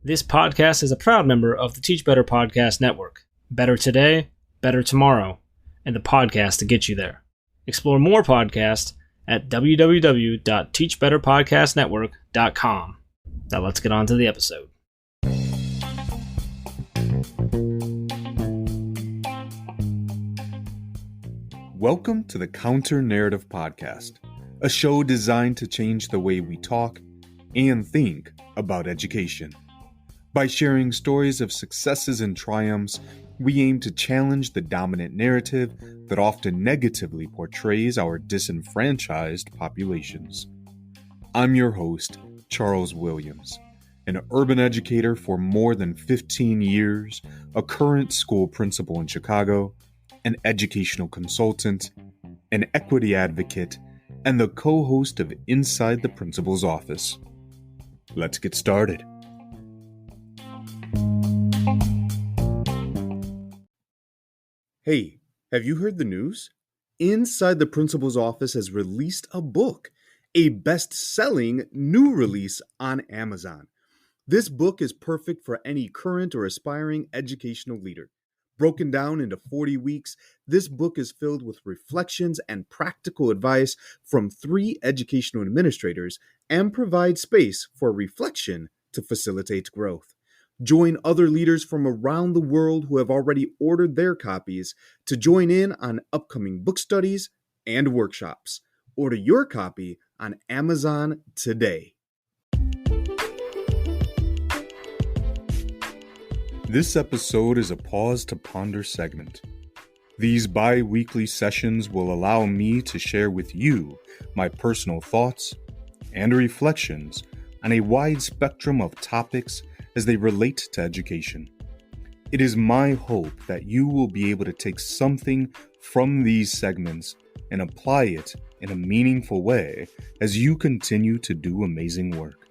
This podcast is a proud member of the Teach Better Podcast Network. Better today, better tomorrow, and the podcast to get you there. Explore more podcasts at www.teachbetterpodcastnetwork.com. Now let's get on to the episode. Welcome to the Counter Narrative Podcast, a show designed to change the way we talk and think about education. By sharing stories of successes and triumphs, we aim to challenge the dominant narrative that often negatively portrays our disenfranchised populations. I'm your host, Charles Williams, an urban educator for more than 15 years, a current school principal in Chicago, an educational consultant, an equity advocate, and the co-host of Inside the Principal's Office. Let's get started. Hey, have you heard the news? Inside the Principal's Office has released a book, a best-selling new release on Amazon. This book is perfect for any current or aspiring educational leader. Broken down into 40 weeks, this book is filled with reflections and practical advice from 3 educational administrators and provides space for reflection to facilitate growth. Join other leaders from around the world who have already ordered their copies to join in on upcoming book studies and workshops. Order your copy on Amazon today. This episode is a Pause to Ponder segment. These bi-weekly sessions will allow me to share with you my personal thoughts and reflections on a wide spectrum of topics as they relate to education. It is my hope that you will be able to take something from these segments and apply it in a meaningful way as you continue to do amazing work.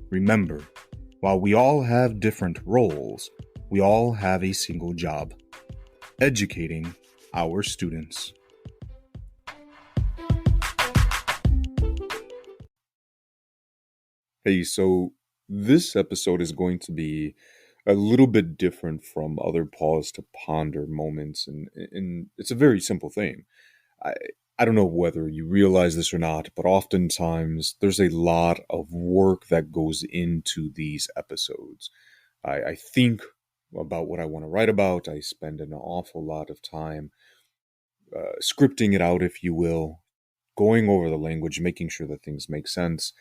Remember, while we all have different roles, we all have a single job: educating our students. Hey, so this episode is going to be a little bit different from other pause to ponder moments, and it's a very simple thing. I don't know whether you realize this or not, but oftentimes there's a lot of work that goes into these episodes. I think about what I want to write about. I spend an awful lot of time scripting it out, if you will, going over the language, making sure that things make sense,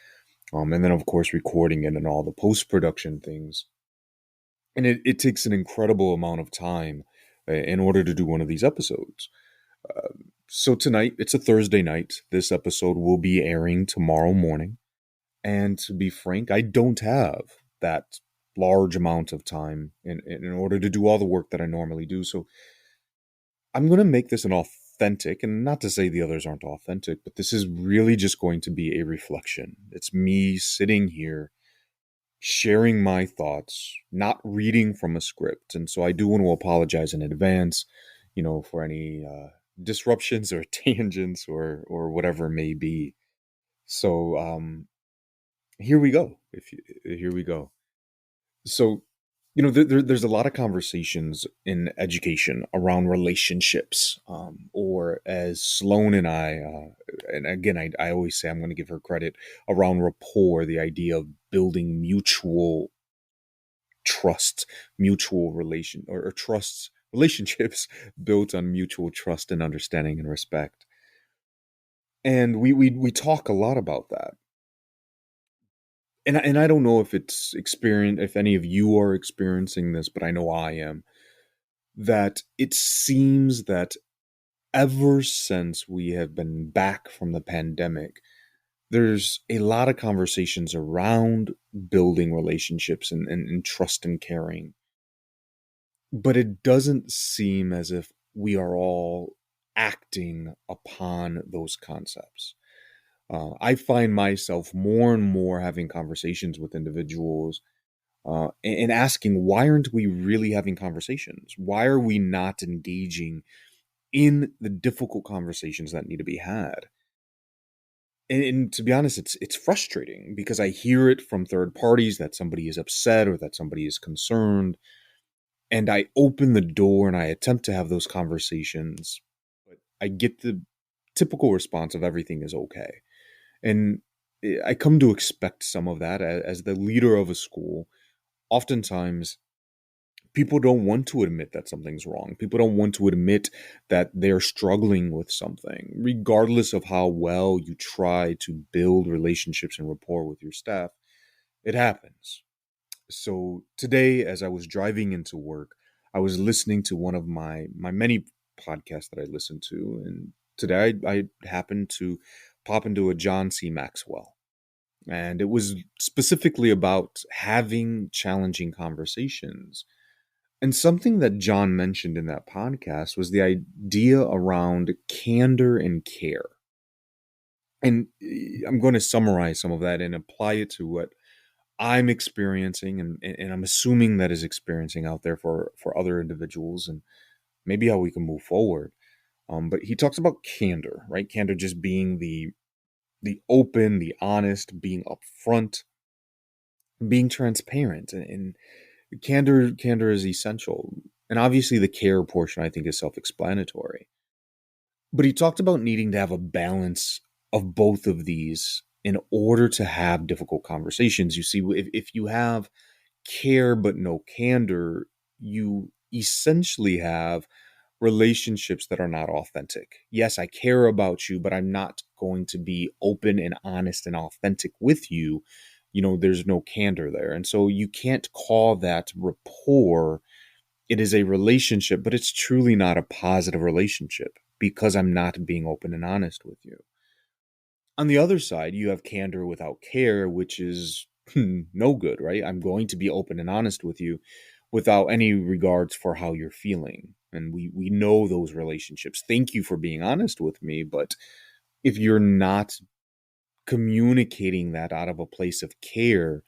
and then, of course, recording it and all the post-production things. And it takes an incredible amount of time in order to do one of these episodes. So tonight, it's a Thursday night. This episode will be airing tomorrow morning. And to be frank, I don't have that large amount of time in order to do all the work that I normally do. So I'm going to make this an authentic, and not to say the others aren't authentic, but this is really just going to be a reflection. It's me sitting here sharing my thoughts, not reading from a script. And so I do want to apologize in advance, for any disruptions or tangents or whatever it may be. So here we go. Here we go. So, there's a lot of conversations in education around relationships, or as Sloan and I, and again, I always say I'm going to give her credit, around rapport, the idea of building mutual trust, mutual relation, or trusts, relationships built on mutual trust and understanding and respect. And we talk a lot about that. And I don't know if if any of you are experiencing this, but I know I am, that it seems that ever since we have been back from the pandemic, there's a lot of conversations around building relationships and trust and caring. But it doesn't seem as if we are all acting upon those concepts. I find myself more and more having conversations with individuals and asking, why aren't we really having conversations? Why are we not engaging in the difficult conversations that need to be had? And to be honest, it's frustrating because I hear it from third parties that somebody is upset or that somebody is concerned, and I open the door and I attempt to have those conversations, but I get the typical response of everything is okay. And I come to expect some of that as the leader of a school. Oftentimes, people don't want to admit that something's wrong. People don't want to admit that they're struggling with something, regardless of how well you try to build relationships and rapport with your staff. It happens. So today, as I was driving into work, I was listening to one of my many podcasts that I listen to, and today I happened to pop into a John C. Maxwell, and it was specifically about having challenging conversations. And something that John mentioned in that podcast was the idea around candor and care. And I'm going to summarize some of that and apply it to what I'm experiencing and I'm assuming that is experiencing out there for other individuals and maybe how we can move forward. But he talks about candor, right? Candor just being the open, the honest, being upfront, being transparent, and candor is essential. And obviously the care portion I think is self-explanatory. But he talked about needing to have a balance of both of these in order to have difficult conversations. You see, if you have care but no candor, you essentially have relationships that are not authentic. Yes, I care about you, but I'm not going to be open and honest and authentic with you. There's no candor there. And so you can't call that rapport. It is a relationship, but it's truly not a positive relationship because I'm not being open and honest with you. On the other side, you have candor without care, which is no good, right? I'm going to be open and honest with you without any regards for how you're feeling. And we know those relationships. Thank you for being honest with me. But if you're not communicating that out of a place of care,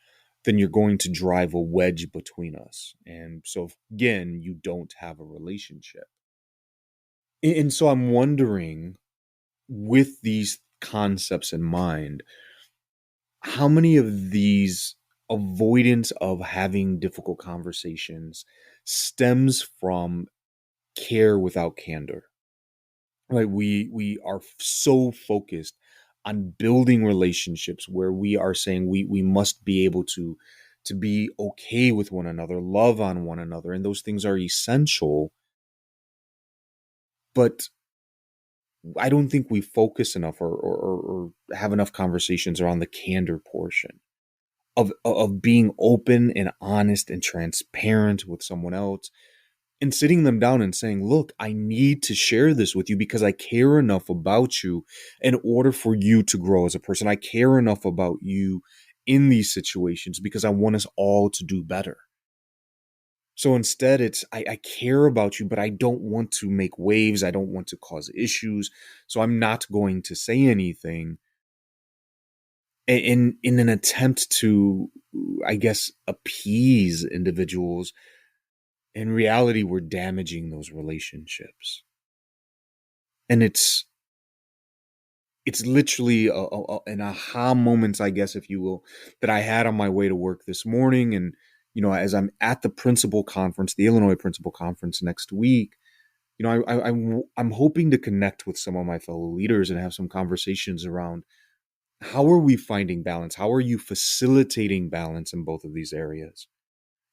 then you're going to drive a wedge between us. And so, again, you don't have a relationship. And so I'm wondering, with these concepts in mind, how many of these avoidance of having difficult conversations stems from care without candor? Right? We are so focused on building relationships where we are saying we must be able to be okay with one another, love on one another, and those things are essential. But I don't think we focus enough or have enough conversations around the candor portion of being open and honest and transparent with someone else and sitting them down and saying, look, I need to share this with you because I care enough about you in order for you to grow as a person. I care enough about you in these situations because I want us all to do better. So instead, it's I care about you, but I don't want to make waves. I don't want to cause issues. So I'm not going to say anything in an attempt to, I guess, appease individuals. In reality, we're damaging those relationships. And it's literally an aha moment, I guess, if you will, that I had on my way to work this morning. And, as I'm at the principal conference, the Illinois principal conference next week, I'm hoping to connect with some of my fellow leaders and have some conversations around how are we finding balance? How are you facilitating balance in both of these areas?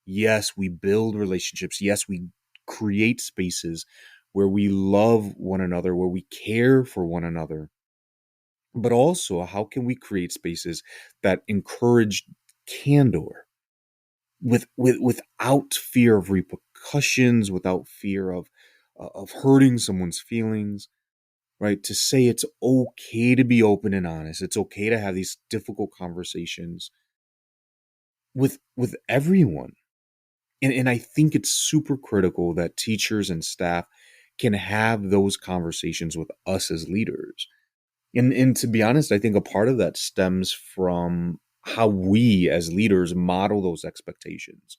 Yes, we build relationships. Yes, we create spaces where we love one another, where we care for one another. But also, how can we create spaces that encourage candor without fear of repercussions, without fear of hurting someone's feelings, right? To say it's okay to be open and honest. It's okay to have these difficult conversations with everyone. And I think it's super critical that teachers and staff can have those conversations with us as leaders. And to be honest, I think a part of that stems from how we as leaders model those expectations.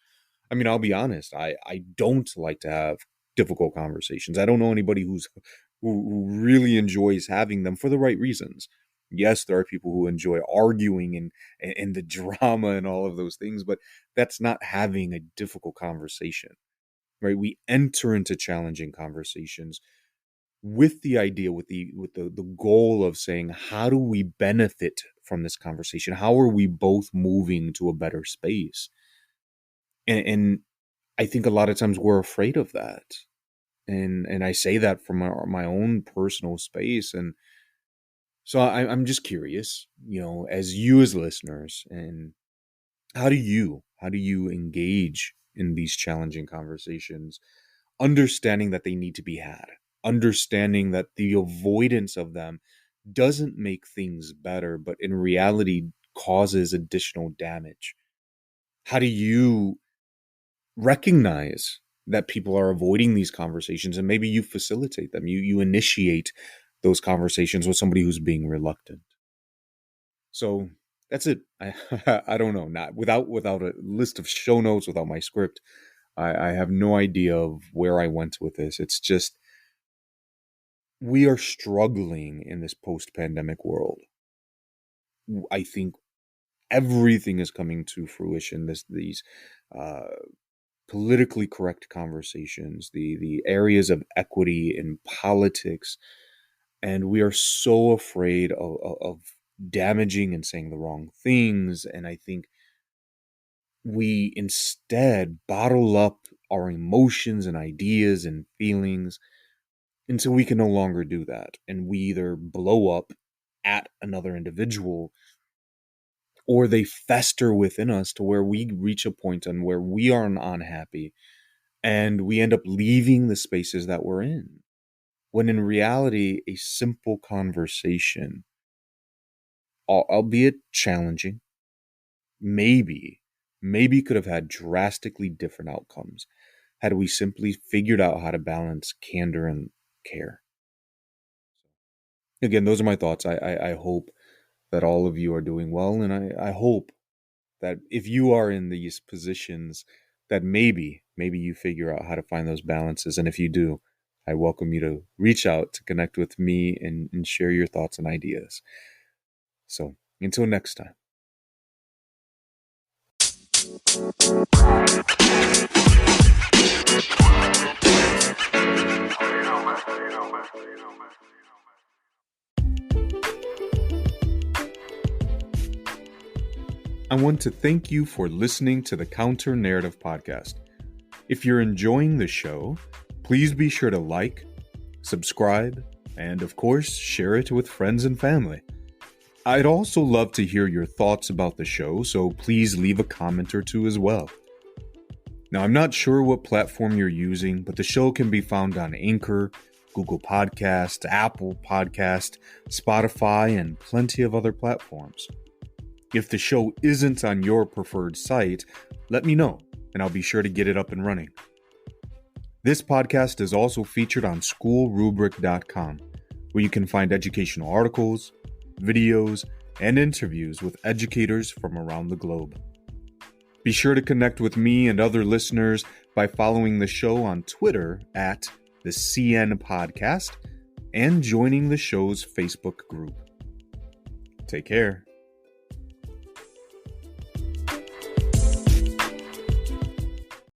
I mean, I'll be honest, I don't like to have difficult conversations. I don't know anybody who really enjoys having them for the right reasons. Yes, there are people who enjoy arguing and the drama and all of those things, but that's not having a difficult conversation, right? We enter into challenging conversations with the idea, with the goal of saying, how do we benefit from this conversation? How are we both moving to a better space? And I think a lot of times we're afraid of that. And I say that from my own personal space. And so I'm just curious, as you as listeners, and how do you engage in these challenging conversations, understanding that they need to be had, understanding that the avoidance of them doesn't make things better, but in reality causes additional damage. How do you recognize that people are avoiding these conversations, and maybe you facilitate them, you initiate those conversations with somebody who's being reluctant? So that's it. I don't know. Not without a list of show notes, without my script, I have no idea of where I went with this. It's just, we are struggling in this post-pandemic world. I think everything is coming to fruition. These uh, politically correct conversations, the areas of equity in politics, and we are so afraid of damaging and saying the wrong things. And I think we instead bottle up our emotions and ideas and feelings until we can no longer do that. And we either blow up at another individual, or they fester within us to where we reach a point on where we are unhappy and we end up leaving the spaces that we're in. When in reality, a simple conversation, albeit challenging, maybe could have had drastically different outcomes had we simply figured out how to balance candor and care. Again, those are my thoughts. I hope that all of you are doing well, and I hope that if you are in these positions, that maybe you figure out how to find those balances. And if you do, I welcome you to reach out to connect with me and share your thoughts and ideas. So until next time. I want to thank you for listening to the Counter Narrative Podcast. If you're enjoying the show, please be sure to like, subscribe, and of course, share it with friends and family. I'd also love to hear your thoughts about the show, so please leave a comment or two as well. Now, I'm not sure what platform you're using, but the show can be found on Anchor, Google Podcast, Apple Podcast, Spotify, and plenty of other platforms. If the show isn't on your preferred site, let me know, and I'll be sure to get it up and running. This podcast is also featured on schoolrubric.com, where you can find educational articles, videos, and interviews with educators from around the globe. Be sure to connect with me and other listeners by following the show on Twitter at the CN Podcast and joining the show's Facebook group. Take care.